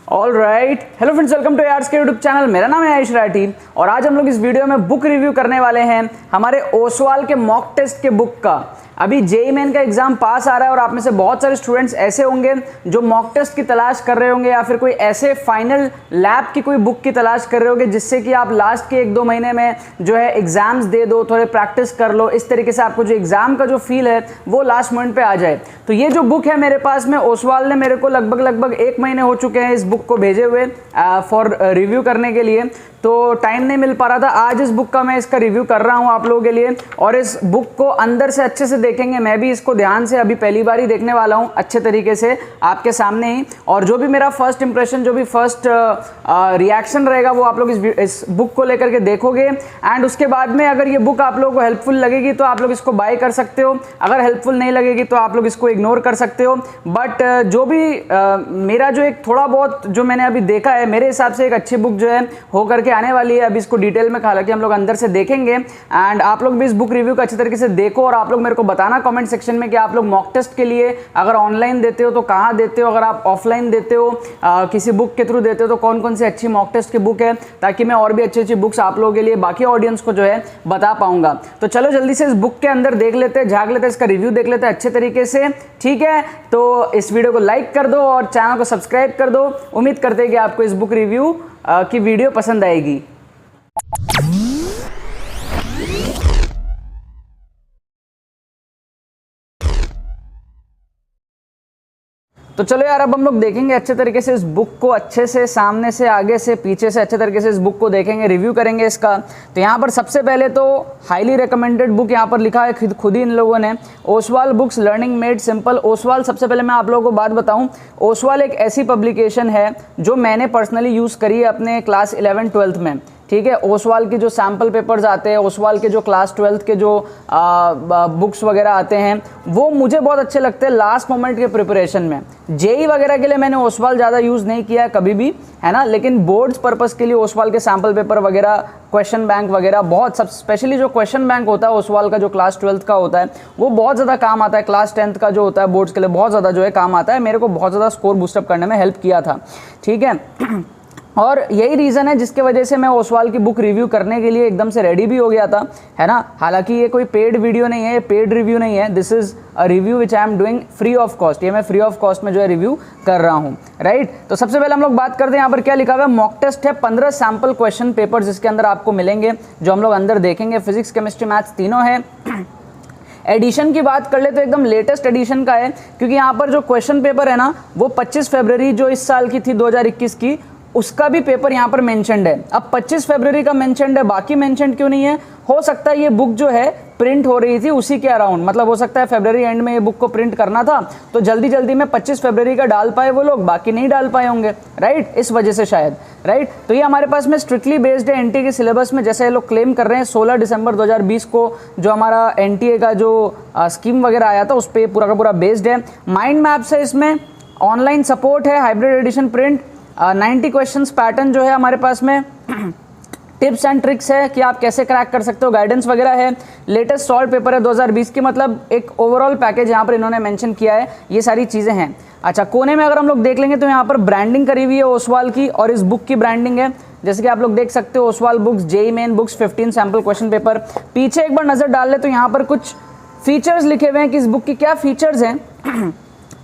All right, hello friends, welcome to arts के YouTube channel. मेरा नाम है आयुष राठी और आज हम लोग इस वीडियो में बुक रिव्यू करने वाले हैं हमारे ओसवाल के मॉक टेस्ट के बुक का। अभी जेईई मेन का एग्जाम पास आ रहा है और आप में से बहुत सारे स्टूडेंट्स ऐसे होंगे जो मॉक टेस्ट की तलाश कर रहे होंगे या फिर कोई ऐसे फाइनल लैब की कोई बुक की तलाश कर रहे होंगे जिससे कि आप लास्ट के 1-2 महीने में जो है एग्जाम्स दे दो, थोड़े प्रैक्टिस कर लो, इस तरीके से आपको जो एग्जाम का जो फील है वो लास्ट मोमेंट पे आ जाए। तो ये जो बुक है मेरे पास में, ओसवाल ने मेरे को लगभग 1 महीने हो चुके हैं इस बुक को भेजे हुए फॉर रिव्यू करने के लिए, तो टाइम नहीं मिल पा रहा था। आज इस बुक का मैं इसका रिव्यू कर रहा हूं आप लोगों के लिए और इस बुक को अंदर से अच्छे से देखेंगे। मैं भी इसको ध्यान से अभी पहली बार ही देखने वाला हूं अच्छे तरीके से आपके सामने ही, और जो भी मेरा फर्स्ट इंप्रेशन, जो भी फर्स्ट रिएक्शन रहेगा वो आप लोग इस बुक को लेकर के देखोगे। एंड उसके बाद में अगर ये बुक आप लोगों को हेल्पफुल लगेगी तो आप लोग इसको बाय कर सकते हो, अगर हेल्पफुल नहीं लगेगी तो आप लोग इसको इग्नोर कर सकते हो। बट जो भी मेरा जो एक थोड़ा बहुत जो मैंने अभी देखा है, मेरे हिसाब से एक अच्छी बुक जो है हो करके आने वाली है। अभी इसको डिटेल में हालांकि हम लोग अंदर से देखेंगे एंड आप लोग भी इस बुक रिव्यू को अच्छी तरीके से देखो और आप लोग मेरे को बताना कमेंट सेक्शन में कि आप लोग मॉक टेस्ट के लिए अगर ऑनलाइन देते हो तो कहाँ देते हो, अगर आप ऑफलाइन देते हो किसी बुक के थ्रू देते हो तो कौन कौन सी अच्छी मॉक टेस्ट की बुक है, ताकि मैं और भी अच्छी अच्छी बुक्स आप लोगों के लिए बाकी ऑडियंस को जो है बता पाऊंगा। तो चलो जल्दी से इस बुक के अंदर देख लेते हैं, झाँक लेते हैं, इसका रिव्यू देख लेते हैं अच्छे तरीके से। ठीक है, तो इस वीडियो को लाइक कर दो और चैनल को सब्सक्राइब कर दो। उम्मीद करते हैं कि आपको इस बुक रिव्यू की वीडियो पसंद आएगी। तो चलो यार, अब हम लोग देखेंगे अच्छे तरीके से इस बुक को, अच्छे से सामने से, आगे से, पीछे से अच्छे तरीके से इस बुक को देखेंगे, रिव्यू करेंगे इसका। तो यहाँ पर सबसे पहले तो हाईली रिकमेंडेड बुक यहाँ पर लिखा है खुद ही इन लोगों ने, Oswal books learning made simple. Oswal, सबसे पहले मैं आप लोगों को बात बताऊँ, ओसवाल एक ऐसी पब्लिकेशन है जो मैंने पर्सनली यूज़ करी है अपने क्लास 11-12 में। ठीक है, ओसवाल की जो सैम्पल पेपर्स आते हैं, ओसवाल के जो क्लास 12 के जो बुक्स वगैरह आते हैं वो मुझे बहुत अच्छे लगते हैं लास्ट मोमेंट के प्रिपरेशन में। जेईई वगैरह के लिए मैंने ओसवाल ज़्यादा यूज़ नहीं किया है कभी भी, है ना, लेकिन बोर्ड्स पर्पज़ के लिए ओसवाल के सैम्पल पेपर वगैरह, क्वेश्चन बैंक वगैरह बहुत, सब स्पेशली जो क्वेश्चन बैंक होता है ओसवाल का जो क्लास 12 का होता है वो बहुत ज़्यादा काम आता है। क्लास 10th का जो होता है बोर्ड्स के लिए बहुत ज़्यादा जो है काम आता है, मेरे को बहुत ज़्यादा स्कोर बूस्टअप करने में हेल्प किया था। ठीक है, और यही रीज़न है जिसके वजह से मैं ओसवाल की बुक रिव्यू करने के लिए एकदम से रेडी भी हो गया था, है ना। हालांकि ये कोई पेड वीडियो नहीं है, ये पेड रिव्यू नहीं है, this is a review which I am doing free of cost. ये मैं फ्री ऑफ कॉस्ट में जो है रिव्यू कर रहा हूँ, राइट। तो सबसे पहले हम लोग बात करते हैं यहाँ पर क्या लिखा हुआ है। मॉक टेस्ट है, 15 सैम्पल क्वेश्चन पेपर जिसके अंदर आपको मिलेंगे, जो हम लोग अंदर देखेंगे। फिजिक्स, केमिस्ट्री, मैथ्स तीनों है। एडिशन की बात कर ले तो एकदम लेटेस्ट एडिशन का है, क्योंकि यहाँ पर जो क्वेश्चन पेपर है ना वो 25 फरवरी जो इस साल की थी 2021 की, उसका भी पेपर यहाँ पर मेंशन्ड है। अब 25 फरवरी का मेंशन्ड है, बाकी मेंशन्ड क्यों नहीं है? हो सकता है ये बुक जो है प्रिंट हो रही थी उसी के अराउंड, मतलब हो सकता है फरवरी एंड में ये बुक को प्रिंट करना था तो जल्दी जल्दी में 25 फरवरी का डाल पाए वो लोग, बाकी नहीं डाल पाए होंगे, राइट, इस वजह से शायद, राइट। तो ये हमारे पास में स्ट्रिक्टली बेस्ड है एनटीए के सिलेबस में, जैसे ये लोग क्लेम कर रहे हैं। 16 दिसंबर 2020 को जो हमारा एनटीए का जो स्कीम वगैरह आया था उस पर पूरा का पूरा बेस्ड है। माइंड मैप्स है इसमें, ऑनलाइन सपोर्ट है, hybrid edition print, 90 questions pattern जो है हमारे पास में, टिप्स एंड ट्रिक्स है कि आप कैसे क्रैक कर सकते हो, गाइडेंस वगैरह है, लेटेस्ट सॉल्व पेपर है 2020 की, मतलब एक ओवरऑल पैकेज यहाँ पर इन्होंने मेंशन किया है, ये सारी चीज़ें हैं। अच्छा, कोने में अगर हम लोग देख लेंगे तो यहाँ पर ब्रांडिंग करी हुई है ओसवाल की और इस बुक की ब्रांडिंग है, जैसे कि आप लोग देख सकते हो, Oswal books JEE main books 15 sample question paper. पीछे एक बार नज़र डाल ले तो यहाँ पर कुछ फीचर्स लिखे हुए हैं कि इस बुक की क्या फीचर्स हैं।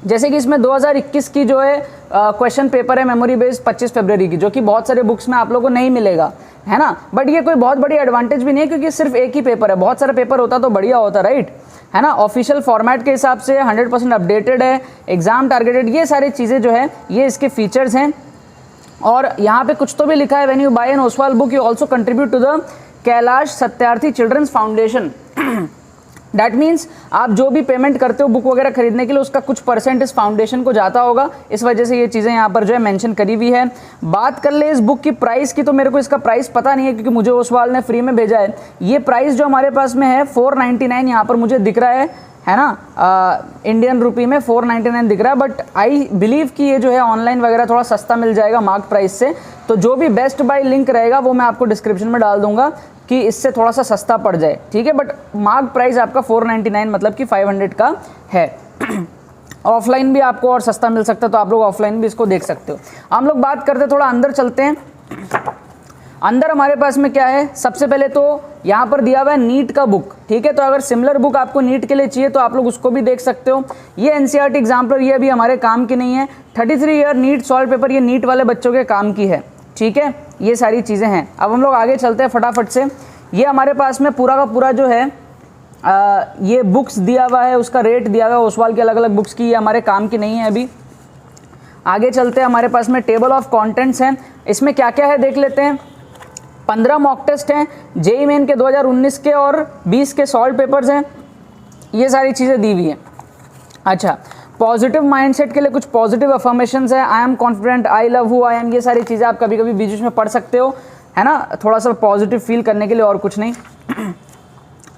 जैसे कि इसमें 2021 की जो है क्वेश्चन पेपर है मेमोरी बेस्ड 25 फरवरी की, जो कि बहुत सारे बुक्स में आप लोगों को नहीं मिलेगा, है ना। बट ये कोई बहुत बड़ी एडवांटेज भी नहीं है क्योंकि सिर्फ एक ही पेपर है, बहुत सारे पेपर होता तो बढ़िया होता, राइट, है ना। ऑफिशियल फॉर्मेट के हिसाब से 100% अपडेटेड है, एग्जाम टारगेटेड, ये सारी चीज़ें जो है ये इसके फीचर्स हैं। और यहाँ पे कुछ तो भी लिखा है, when you buy an Oswaal book you also contribute to the Kailash Satyarthi children's foundation. That means आप जो भी पेमेंट करते हो बुक वगैरह खरीदने के लिए उसका कुछ परसेंट इस फाउंडेशन को जाता होगा, इस वजह से ये चीज़ें यहाँ पर जो है मेंशन करी हुई है। बात कर ले इस बुक की प्राइस की, तो मेरे को इसका प्राइस पता नहीं है क्योंकि मुझे ओसवाल ने फ्री में भेजा है। ये प्राइस जो हमारे पास में है 499 यहाँ पर मुझे दिख रहा है ना, इंडियन रुपी में 499 दिख रहा है, बट आई बिलीव कि ये जो है ऑनलाइन वगैरह थोड़ा सस्ता मिल जाएगा मार्क प्राइस से। तो जो भी बेस्ट बाय लिंक रहेगा वो मैं आपको डिस्क्रिप्शन में डाल दूंगा कि इससे थोड़ा सा सस्ता पड़ जाए, ठीक है। बट मार्क प्राइस आपका 499 मतलब कि 500 का है। ऑफलाइन भी आपको और सस्ता मिल सकता है, तो आप लोग ऑफलाइन भी इसको देख सकते हो। हम लोग बात करते हैं, थोड़ा अंदर चलते हैं। अंदर हमारे पास में क्या है, सबसे पहले तो यहाँ पर दिया हुआ है नीट का बुक, ठीक है। तो अगर सिमिलर बुक आपको नीट के लिए चाहिए तो आप लोग उसको भी देख सकते हो। ये एनसीईआरटी एग्जाम्पलर, ये अभी हमारे काम की नहीं है। 33 ईयर नीट सॉल्व पेपर, ये नीट वाले बच्चों के काम की है, ठीक है। ये सारी चीज़ें हैं। अब हम लोग आगे चलते हैं फटाफट से। ये हमारे पास में पूरा का पूरा जो है ये बुक्स दिया हुआ है, उसका रेट दिया हुआ है ओसवाल की अलग अलग बुक्स की। ये हमारे काम की नहीं है अभी। आगे चलते हैं, हमारे पास में टेबल ऑफ कंटेंट्स हैं। इसमें क्या क्या है देख लेते हैं। 15 मॉक टेस्ट हैं, जेईई मेन के 2019 के और 20 के सॉल्व पेपर्स हैं। ये सारी चीज़ें दी हुई हैं। अच्छा, पॉजिटिव माइंडसेट के लिए कुछ पॉजिटिव अफर्मेशंस है। I am confident, I love who I am, ये सारी चीज़ें आप कभी कभी बीच में पढ़ सकते हो, है ना, थोड़ा सा पॉजिटिव फील करने के लिए, और कुछ नहीं।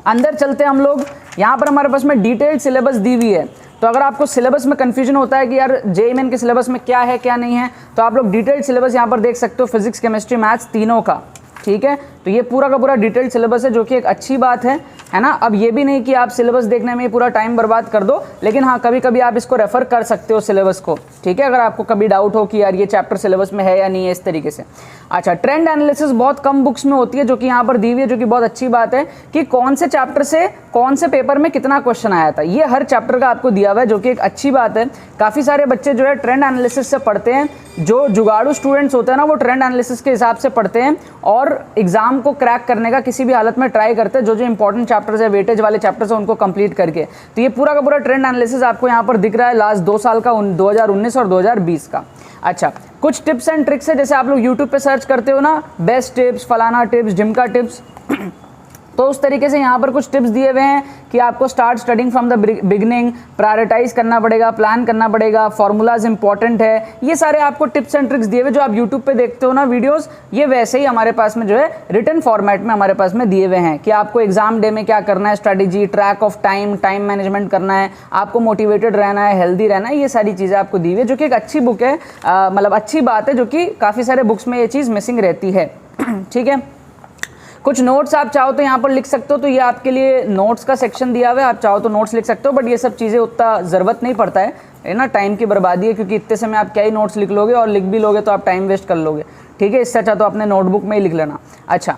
अंदर चलते हैं हम लोग। यहाँ पर हमारे पास में डिटेल्ड सिलेबस दी हुई है। तो अगर आपको सिलेबस में कन्फ्यूजन होता है कि यार जेईई मेन के सिलेबस में क्या है क्या नहीं है, तो आप लोग डिटेल्ड सिलेबस यहाँ पर देख सकते हो, फिजिक्स केमिस्ट्री मैथ्स तीनों का, ठीक है। तो ये पूरा का पूरा डिटेल्ड सिलेबस है, जो कि एक अच्छी बात है ना। अब ये भी नहीं कि आप सिलेबस देखने में पूरा टाइम बर्बाद कर दो, लेकिन हाँ कभी कभी आप इसको रेफर कर सकते हो सिलेबस को, ठीक है, अगर आपको कभी डाउट हो कि यार ये चैप्टर सिलेबस में है या नहीं है, इस तरीके से। अच्छा, ट्रेंड एनालिसिस बहुत कम बुक्स में होती है, जो कि यहाँ पर दी हुई है, जो कि बहुत अच्छी बात है कि कौन से चैप्टर से कौन से पेपर में कितना क्वेश्चन आया था, ये हर चैप्टर का आपको दिया हुआ है, जो कि एक अच्छी बात है। काफ़ी सारे बच्चे जो है ट्रेंड एनालिसिस से पढ़ते हैं। जो जुगाड़ू स्टूडेंट्स होते हैं ना, वो ट्रेंड एनालिसिस के हिसाब से पढ़ते हैं और एग्जाम को क्रैक करने का किसी भी हालत में ट्राई करते हैं, जो जो इंपॉर्टेंट चैप्टर्स है, वेटेज वाले चैप्टर्स है, उनको कंप्लीट करके। तो ये पूरा का पूरा ट्रेंड एनालिसिस आपको यहाँ पर दिख रहा है लास्ट 2 साल का, 2019 और 2020 का। अच्छा, कुछ टिप्स एंड ट्रिक्स है, जैसे आप लोग यूट्यूब पे सर्च करते हो ना, बेस्ट टिप्स, फलाना टिप्स, ढिमका टिप्स, तो उस तरीके से यहाँ पर कुछ टिप्स दिए हुए हैं कि आपको start studying from the beginning, prioritize करना पड़ेगा, प्लान करना पड़ेगा, फॉर्मूलाज इंपॉर्टेंट है। ये सारे आपको टिप्स एंड ट्रिक्स दिए हुए, जो आप यूट्यूब पे देखते हो ना वीडियोस, ये वैसे ही हमारे पास में जो है रिटन फॉर्मेट में हमारे पास में दिए हुए हैं कि आपको एग्जाम डे में क्या करना है, strategy, track of time, time management करना है, आपको मोटिवेटेड रहना है, हेल्दी रहना है, ये सारी चीज़ें आपको दी हुई है, जो कि एक अच्छी बुक है, मतलब अच्छी बात है, जो कि काफ़ी सारे बुक्स में ये चीज़ मिसिंग रहती है, ठीक है। कुछ नोट्स आप चाहो तो यहाँ पर लिख सकते हो, तो ये आपके लिए नोट्स का सेक्शन दिया हुआ है, आप चाहो तो नोट्स लिख सकते हो, बट ये सब चीज़ें उतना ज़रूरत नहीं पड़ता है ना, टाइम की बर्बादी है, क्योंकि इतने समय आप क्या ही नोट्स लिख लोगे, और लिख भी लोगे तो आप टाइम वेस्ट कर लोगे, ठीक है। इससे अच्छा तो अपने नोटबुक में ही लिख लेना। अच्छा,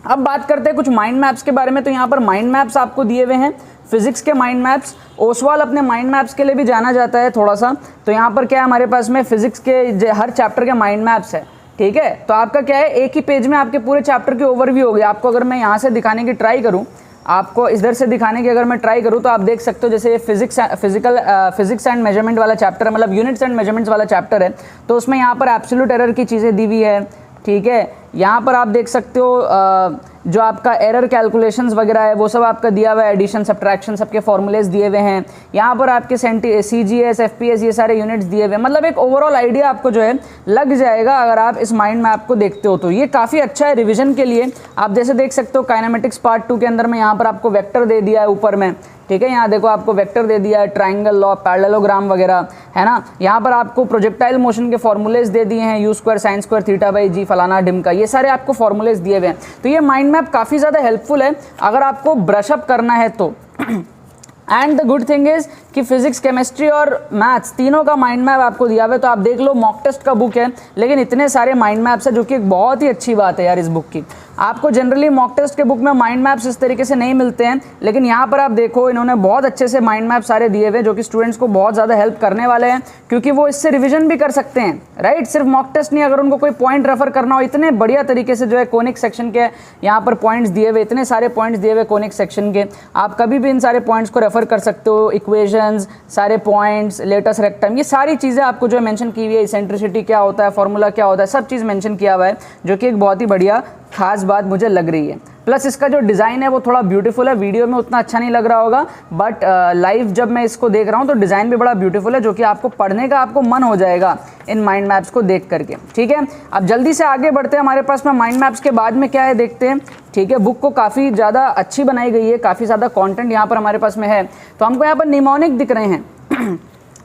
अब बात करते हैं कुछ माइंड मैप्स के बारे में। तो यहाँ पर माइंड मैप्स आपको दिए हुए हैं, फिजिक्स के माइंड मैप्स। ओसवाल अपने माइंड मैप्स के लिए भी जाना जाता है थोड़ा सा। तो यहाँ पर क्या है, हमारे पास में फिजिक्स के हर चैप्टर के माइंड मैप्स है, ठीक है। तो आपका क्या है, एक ही पेज में आपके पूरे चैप्टर की ओवरव्यू होगी। आपको अगर मैं यहाँ से दिखाने की ट्राई करूँ, आपको इधर से दिखाने की अगर मैं ट्राई करूँ, तो आप देख सकते हो, जैसे ये फिजिक्स एंड मेजरमेंट वाला चैप्टर है, मतलब यूनिट्स एंड मेजरमेंट्स वाला चैप्टर है। तो उसमें यहाँ पर एब्सोल्यूट एरर की चीज़ें दी हुई है, ठीक है। यहाँ पर आप देख सकते हो जो आपका एरर कैलकुलेशंस वगैरह है, वो सब आपका दिया हुआ है, एडिशन, सब्ट्रैक्शन, सबके फॉर्मूलेज दिए हुए हैं। यहाँ पर आपके CGS, FPS, ये सारे यूनिट्स दिए हुए हैं। मतलब एक ओवरऑल आइडिया आपको जो है लग जाएगा अगर आप इस माइंड मैप को देखते हो। तो ये काफ़ी अच्छा है रिविजन के लिए। आप जैसे देख सकते हो काइनेमेटिक्स पार्ट 2 के अंदर में यहाँ पर आपको वेक्टर दे दिया है ऊपर में, ठीक है। यहाँ देखो आपको वेक्टर दे दिया है, ट्राइंगल लॉ, पैरेललोग्राम वगैरह, है ना। यहाँ पर आपको प्रोजेक्टाइल मोशन के फॉर्मूलेज दे दिए हैं, U² sin² θ/g, फलाना ढिमका, ये सारे आपको फॉर्मूलेज दिए हुए हैं। तो ये माइंड मैप काफ़ी ज़्यादा हेल्पफुल है अगर आपको ब्रशअप करना है तो। And the good thing is कि फिजिक्स, केमिस्ट्री और मैथ्स तीनों का माइंड मैप आपको दिया हुआ है। तो आप देख लो, मॉक टेस्ट का बुक है, लेकिन इतने सारे माइंड मैप्स है, जो कि एक बहुत ही अच्छी बात है यार इस बुक की। आपको जनरली मॉक टेस्ट के बुक में माइंड मैप्स इस तरीके से नहीं मिलते हैं, लेकिन यहाँ पर आप देखो इन्होंने बहुत अच्छे से माइंड मैप सारे दिए हुए, जो कि स्टूडेंट्स को बहुत ज़्यादा हेल्प करने वाले हैं, क्योंकि वो इससे रिविजन भी कर सकते हैं, राइट। सिर्फ मॉक टेस्ट नहीं, अगर उनको कोई पॉइंट रेफर करना हो, इतने बढ़िया तरीके से जो है कोनिक सेक्शन के यहाँ पर पॉइंट्स दिए हुए, इतने सारे पॉइंट्स दिए हुए कोनिक सेक्शन के, आप कभी भी इन सारे पॉइंट्स को रेफर कर सकते हो। इक्वेशंस, सारे पॉइंट्स, लेटस रेक्टम, ये सारी चीज़ें आपको जो है मेंशन की हुई है। इसेंट्रिसिटी क्या होता है, फॉर्मूला क्या होता है, सब चीज़ मेंशन किया हुआ है, जो कि एक बहुत ही बढ़िया खास बात मुझे लग रही है। प्लस इसका जो डिज़ाइन है वो थोड़ा ब्यूटीफुल है, वीडियो में उतना अच्छा नहीं लग रहा होगा, बट लाइव जब मैं इसको देख रहा हूँ तो डिज़ाइन भी बड़ा ब्यूटीफुल है, जो कि आपको पढ़ने का आपको मन हो जाएगा इन माइंड मैप्स को देख करके, ठीक है। अब जल्दी से आगे बढ़ते हैं, हमारे पास में माइंड मैप्स के बाद में क्या है देखते हैं, ठीक है। बुक को काफ़ी ज़्यादा अच्छी बनाई गई है, काफ़ी ज़्यादा कॉन्टेंट यहाँ पर हमारे पास में है। तो हमको यहाँ पर निमोनिक दिख रहे हैं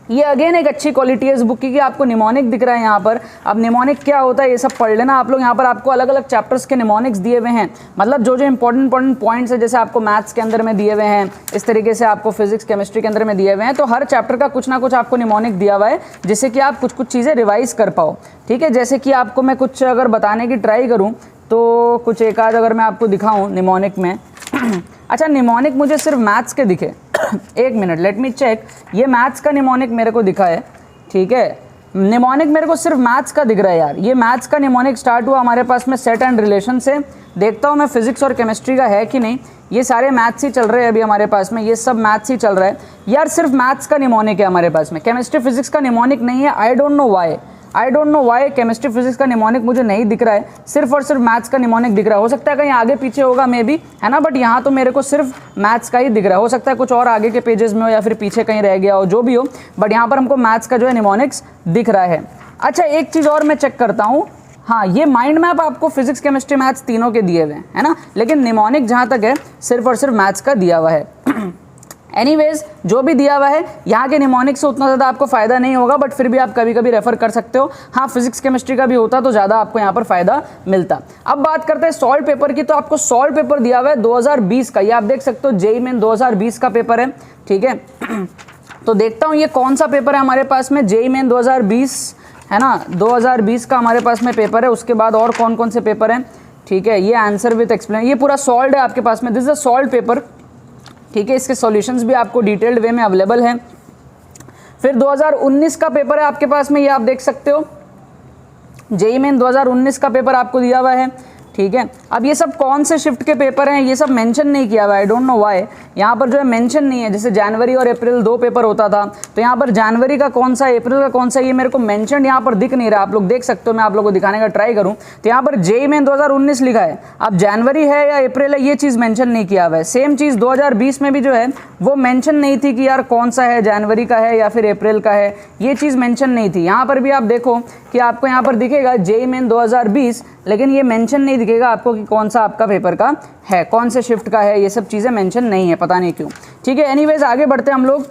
ये अगेन एक अच्छी क्वालिटी है इस बुक की कि आपको निमोनिक दिख रहा है यहाँ पर। अब निमोनिक क्या होता है ये सब पढ़ लेना आप लोग। यहाँ पर आपको अलग अलग चैप्टर्स के निमोनिक्स दिए हुए हैं, मतलब जो जो इंपॉर्टेंट पॉइंट्स है, जैसे आपको मैथ्स के अंदर में दिए हुए हैं, इस तरीके से आपको फिजिक्स केमिस्ट्री के अंदर में दिए हुए हैं। तो हर चैप्टर का कुछ ना कुछ आपको निमोनिक दिया हुआ है, जिससे कि आप कुछ कुछ चीज़ें रिवाइज कर पाओ। ठीक है, जैसे कि आपको मैं कुछ अगर बताने की ट्राई करूँ तो कुछ एक आध अगर मैं आपको दिखाऊँ निमोनिक में अच्छा, निमोनिक मुझे सिर्फ मैथ्स के दिखे एक मिनट, लेट मी चेक। ये मैथ्स का निमोनिक मेरे को दिखा है, ठीक है, निमोनिक मेरे को सिर्फ मैथ्स का दिख रहा है यार। ये मैथ्स का निमोनिक स्टार्ट हुआ हमारे पास में सेट एंड रिलेशन से। देखता हूँ मैं फिजिक्स और केमिस्ट्री का है कि नहीं। ये सारे मैथ्स ही चल रहे हैं अभी हमारे पास में, ये सब मैथ्स ही चल रहा है यार। सिर्फ मैथ्स का निमोनिक है हमारे पास में, केमिस्ट्री फिजिक्स का निमोनिक नहीं है। I don't know why chemistry physics का निमोनिक मुझे नहीं दिख रहा है, सिर्फ और सिर्फ मैथ्स का निमोनिक दिख रहा है। हो सकता है कहीं आगे पीछे होगा मे बी, है ना, बट यहाँ तो मेरे को सिर्फ मैथ्स का ही दिख रहा है। हो सकता है कुछ और आगे के पेजेस में हो या फिर पीछे कहीं रह गया हो, जो भी हो, बट यहाँ पर हमको मैथ्स का जो है निमोनिक्स दिख रहा है। अच्छा, एक चीज़ और मैं चेक करता हूँ। हाँ, ये माइंड मैप आपको फिजिक्स केमिस्ट्री मैथ्स तीनों के दिए हुए हैं, है ना, लेकिन निमोनिक जहाँ तक है सिर्फ और सिर्फ मैथ्स का दिया हुआ है। एनीवेज, जो भी दिया हुआ है यहाँ के निमोनिक से उतना ज़्यादा आपको फ़ायदा नहीं होगा, बट फिर भी आप कभी कभी रेफर कर सकते हो। हाँ, फिजिक्स केमिस्ट्री का भी होता तो ज़्यादा आपको यहाँ पर फ़ायदा मिलता। अब बात करते हैं सॉल्व पेपर की। तो आपको सॉल्व पेपर दिया हुआ है 2020 का, ये आप देख सकते हो, जेईई मेन 2020 का पेपर है, ठीक है। तो देखता हूँ ये कौन सा पेपर है हमारे पास में, जेईई मेन 2020 है ना, 2020 का हमारे पास में पेपर है। उसके बाद और कौन कौन से पेपर हैं, ठीक है, ये आंसर विथ एक्सप्लेन, ये पूरा सॉल्व है आपके पास में, this is a solve paper, ठीक है। इसके सॉल्यूशंस भी आपको डिटेल्ड वे में अवेलेबल हैं। फिर 2019 का पेपर है आपके पास में, ये आप देख सकते हो, जेईई मेन 2019 का पेपर आपको दिया हुआ है, ठीक है। अब ये सब कौन से शिफ्ट के पेपर हैं ये सब मेंशन नहीं किया हुआ है, आई डोंट नो व्हाई। यहाँ पर जो है मेंशन नहीं है, जैसे जनवरी और अप्रैल 2 पेपर होता था, तो यहाँ पर जनवरी का कौन सा, अप्रैल का कौन सा, ये मेरे को मेंशन यहाँ पर दिख नहीं रहा। आप लोग देख सकते हो, मैं आप लोगों को दिखाने का ट्राई करूँ तो यहाँ पर जेईई मेन 2019 लिखा है। अब जनवरी है या अप्रैल है ये चीज़ मेंशन नहीं किया हुआ है। सेम चीज़ 2020 में भी जो है वो मेंशन नहीं थी कि यार कौन सा है, जनवरी का है या फिर अप्रैल का है, ये चीज़ मेंशन नहीं थी। यहाँ पर भी आप देखो कि आपको यहाँ पर दिखेगा जेईई मेन 2020, लेकिन ये मेंशन नहीं दिखेगा आपको कि कौन सा आपका पेपर का है, कौन से शिफ्ट का है, ये सब चीज़ें मेंशन नहीं है, पता नहीं क्यों, ठीक है। एनीवेज, आगे बढ़ते हैं हम लोग।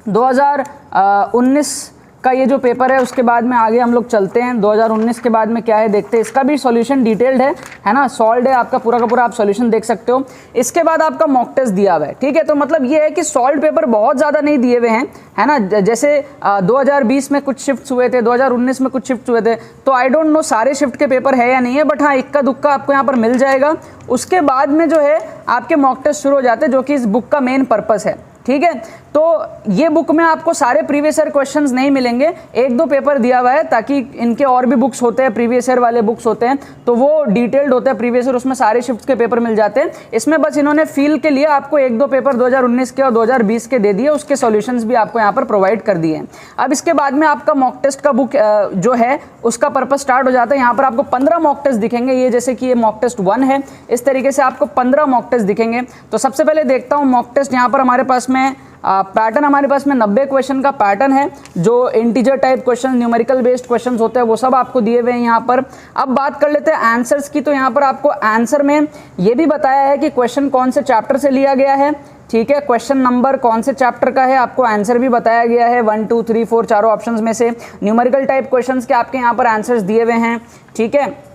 2019 का ये जो पेपर है उसके बाद में आगे हम लोग चलते हैं। 2019 के बाद में क्या है देखते हैं। इसका भी सॉल्यूशन डिटेल्ड है ना, सॉल्व्ड है आपका पूरा का पूरा, आप सॉल्यूशन देख सकते हो। इसके बाद आपका मॉक टेस्ट दिया हुआ है, ठीक है। तो मतलब ये है कि सॉल्व पेपर बहुत ज़्यादा नहीं दिए हुए हैं, है ना। जैसे 2020 में कुछ शिफ्ट्स हुए थे, 2019 में कुछ शिफ्ट हुए थे, तो आई डोंट नो सारे शिफ्ट के पेपर है या नहीं है, बट हाँ, इक्का दुक्का आपको यहाँ पर मिल जाएगा। उसके बाद में जो है आपके मॉक टेस्ट शुरू हो जाते हैं, जो कि इस बुक का मेन पर्पस है, ठीक है। तो ये बुक में आपको सारे प्रीवियस ईयर क्वेश्चंस नहीं मिलेंगे, एक दो पेपर दिया हुआ है, ताकि इनके और भी बुक्स होते हैं, प्रीवियस ईयर वाले बुक्स होते हैं, तो वो डिटेल्ड होते हैं प्रीवियस ईयर, उसमें सारे शिफ्ट्स के पेपर मिल जाते हैं। इसमें बस इन्होंने फील के लिए आपको एक दो पेपर 2019 के और 2020 के दे दिए, उसके सॉल्यूशंस भी आपको यहाँ पर प्रोवाइड कर दिए हैं। अब इसके बाद में आपका मॉक टेस्ट का बुक जो है उसका पर्पस स्टार्ट हो जाता है। यहाँ पर आपको 15 मॉक टेस्ट दिखेंगे, ये जैसे कि ये मॉक टेस्ट 1 है, इस तरीके से आपको 15 मॉक टेस्ट दिखेंगे। तो सबसे पहले देखता हूँ मॉक टेस्ट, यहाँ पर हमारे पास में पैटर्न हमारे पास में 90 क्वेश्चन का पैटर्न है, जो integer type question, numerical based questions होते हैं, वो सब आपको दिए हुए हैं यहाँ पर। अब बात कर लेते हैं आंसर्स की। तो यहाँ पर आपको आंसर में ये भी बताया है कि क्वेश्चन कौन से चैप्टर से लिया गया है, ठीक है, क्वेश्चन नंबर कौन से चैप्टर का है, आपको आंसर भी बताया गया है 1 2 3 4 चारों ऑप्शंस में से। न्यूमेरिकल टाइप क्वेश्चंस के आपके यहाँ पर आंसर्स दिए हुए हैं, ठीक है।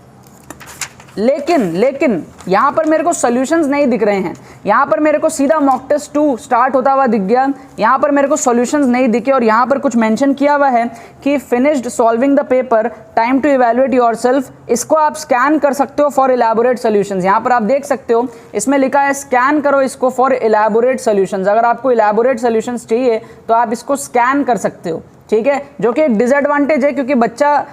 लेकिन यहाँ पर मेरे को सॉल्यूशंस नहीं दिख रहे हैं। यहाँ पर मेरे को सीधा मॉक टेस्ट 2 स्टार्ट होता हुआ दिख गया, यहाँ पर मेरे को सॉल्यूशंस नहीं दिखे, और यहाँ पर कुछ मेंशन किया हुआ है कि finished solving the paper, time to evaluate yourself. इसको आप स्कैन कर सकते हो फॉर इलैबोरेट सॉल्यूशंस। यहाँ पर आप देख सकते हो इसमें लिखा है स्कैन करो इसको फॉर इलैबोरेट सॉल्यूशंस। अगर आपको इलैबोरेट सॉल्यूशंस चाहिए तो आप इसको स्कैन कर सकते हो, ठीक है, जो कि एक डिसएडवांटेज है, क्योंकि बच्चा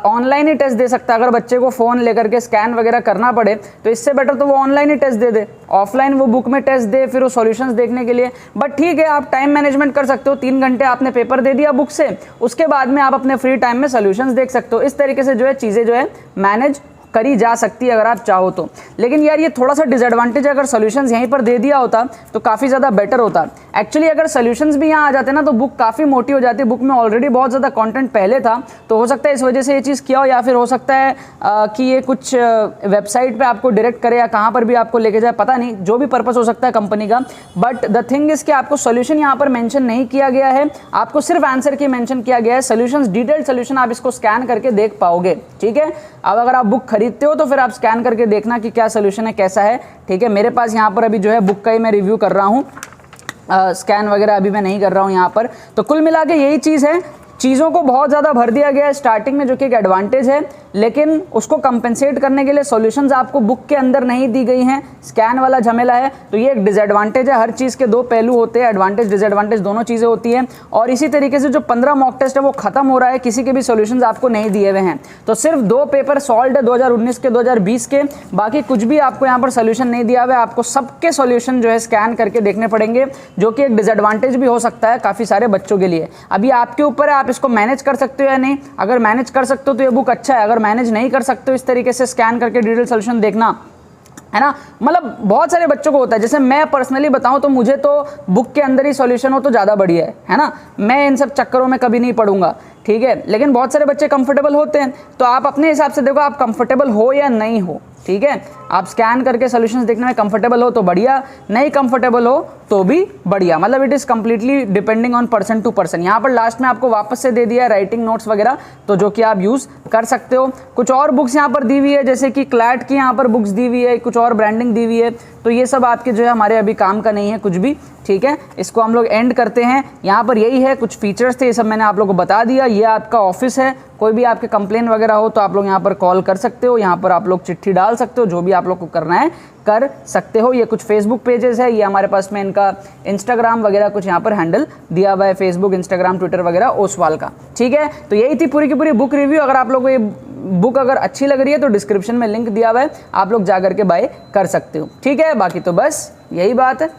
ऑनलाइन ही टेस्ट दे सकता है। अगर बच्चे को फ़ोन लेकर के स्कैन वगैरह करना पड़े तो इससे बेटर तो वो ऑनलाइन ही टेस्ट दे दे, ऑफलाइन वो बुक में टेस्ट दे, फिर वो सॉल्यूशंस देखने के लिए। बट ठीक है, आप टाइम मैनेजमेंट कर सकते हो, 3 घंटे आपने पेपर दे दिया बुक से, उसके बाद में आप अपने फ्री टाइम में सॉल्यूशंस देख सकते हो। इस तरीके से जो है चीज़ें जो है मैनेज करी जा सकती है अगर आप चाहो तो। लेकिन यार ये थोड़ा सा डिसएडवांटेज है, अगर सॉल्यूशंस यहीं पर दे दिया होता तो काफ़ी ज़्यादा बेटर होता। एक्चुअली अगर सॉल्यूशंस भी यहाँ आ जाते ना तो बुक काफ़ी मोटी हो जाती। बुक में ऑलरेडी बहुत ज़्यादा कंटेंट पहले था, तो हो सकता है इस वजह से ये चीज़ किया हो, या फिर हो सकता है कि ये कुछ वेबसाइट पे आपको डायरेक्ट करे या कहाँ पर भी आपको लेके जाए, पता नहीं, जो भी पर्पस हो सकता है कंपनी का। बट द थिंग इज कि आपको सॉल्यूशन यहाँ पर मेंशन नहीं किया गया है, आपको सिर्फ आंसर की मेंशन किया गया है। सॉल्यूशंस, डिटेल्ड सॉल्यूशन आप इसको स्कैन करके देख पाओगे, ठीक है। अब अगर आप बुक खरीदते हो तो फिर आप स्कैन करके देखना कि क्या सोल्यूशन है, कैसा है, ठीक है। मेरे पास यहाँ पर अभी जो है बुक का ही मैं रिव्यू कर रहा हूँ, स्कैन वगैरह अभी मैं नहीं कर रहा हूँ यहाँ पर। तो कुल मिला के यही चीज़ है, चीज़ों को बहुत ज़्यादा भर दिया गया है स्टार्टिंग में, जो कि एक एडवांटेज है, लेकिन उसको कंपेंसेट करने के लिए सॉल्यूशंस आपको बुक के अंदर नहीं दी गई हैं, स्कैन वाला झमेला है, तो ये एक डिसएडवांटेज है। हर चीज़ के दो पहलू होते हैं, एडवांटेज डिसएडवांटेज दोनों चीज़ें होती हैं। और इसी तरीके से जो 15 मॉक टेस्ट है वो खत्म हो रहा है, किसी के भी सॉल्यूशंस आपको नहीं दिए हुए हैं। तो सिर्फ 2 पेपर सॉल्व है 2019 के 2020 के, बाकी कुछ भी आपको यहाँ पर सॉल्यूशन नहीं दिया हुआ है। आपको सबके सॉल्यूशन जो है स्कैन करके देखने पड़ेंगे, जो कि एक डिसएडवांटेज भी हो सकता है काफ़ी सारे बच्चों के लिए। अभी आपके ऊपर है, आप इसको मैनेज कर सकते हो या नहीं। अगर मैनेज कर सकते हो तो ये बुक अच्छा है, अगर मैनेज नहीं कर सकते हो इस तरीके से स्कैन करके डिटेल सॉल्यूशन देखना, है ना, मतलब बहुत सारे बच्चों को होता है। जैसे मैं पर्सनली बताऊं तो मुझे तो बुक के अंदर ही सॉल्यूशन हो तो ज़्यादा बढ़िया है ना, मैं इन सब चक्करों में कभी नहीं पढ़ूंगा, ठीक है। लेकिन बहुत सारे बच्चे कंफर्टेबल होते हैं, तो आप अपने हिसाब से देखो आप कंफर्टेबल हो या नहीं हो, ठीक है। आप स्कैन करके सॉल्यूशंस देखने में कंफर्टेबल हो तो बढ़िया, नहीं कंफर्टेबल हो तो भी बढ़िया, मतलब it is completely depending on person to person. यहाँ पर लास्ट में आपको वापस से दे दिया है राइटिंग नोट्स वगैरह, तो जो कि आप यूज़ कर सकते हो। कुछ और बुक्स यहाँ पर दी हुई है, जैसे कि क्लैट की यहाँ पर बुक्स दी हुई है, कुछ और ब्रांडिंग दी हुई है, तो ये सब आपके जो है हमारे अभी काम का नहीं है कुछ भी, ठीक है। इसको हम लोग एंड करते हैं। यहाँ पर यही है, कुछ फीचर्स थे, ये सब मैंने आप लोगों को बता दिया। ये आपका ऑफिस है, कोई भी आपके कंप्लेन वगैरह हो तो आप लोग यहाँ पर कॉल कर सकते हो, यहाँ पर आप लोग चिट्ठी डाल सकते हो, जो भी आप लोग को करना है कर सकते हो। ये कुछ फेसबुक पेजेस है, ये हमारे पास में इनका इंस्टाग्राम वगैरह कुछ यहाँ पर हैंडल दिया हुआ है, फेसबुक, इंस्टाग्राम, ट्विटर वगैरह ओसवाल का, ठीक है। तो यही थी पूरी की पूरी बुक रिव्यू। अगर आप लोगों को ये बुक अगर अच्छी लग रही है तो डिस्क्रिप्शन में लिंक दिया हुआ है, आप लोग जा करके बाय कर सकते हो, ठीक है। बाकी तो बस यही बात है।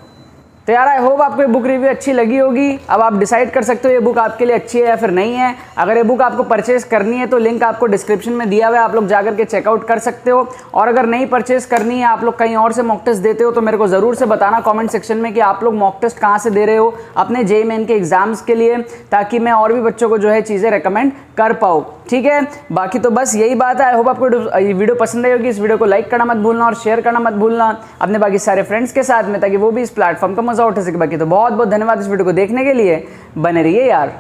तो यार आई होप आपको ये बुक रिव्यू अच्छी लगी होगी। अब आप डिसाइड कर सकते हो ये बुक आपके लिए अच्छी है या फिर नहीं है। अगर ये बुक आपको परचेस करनी है तो लिंक आपको डिस्क्रिप्शन में दिया हुआ है, आप लोग जाकर के चेकआउट कर सकते हो। और अगर नहीं परचेस करनी है, आप लोग कहीं और से मॉक टेस्ट देते हो, तो मेरे को ज़रूर से बताना कमेंट सेक्शन में कि आप लोग मॉक टेस्ट कहाँ से दे रहे हो अपने जेईई मेन के एग्जाम्स के लिए, ताकि मैं और भी बच्चों को जो है चीज़ें रिकमेंड कर पाऊँ, ठीक है। बाकी तो बस यही बात है। आई होप आपको ये वीडियो पसंद आई होगी। इस वीडियो को लाइक करना मत भूलना और शेयर करना मत भूलना अपने बाकी सारे फ्रेंड्स के साथ में, ताकि वो भी इस प्लेटफॉर्म का मजा उठा सके। बाकी तो बहुत बहुत धन्यवाद इस वीडियो को देखने के लिए, बने रहिए यार।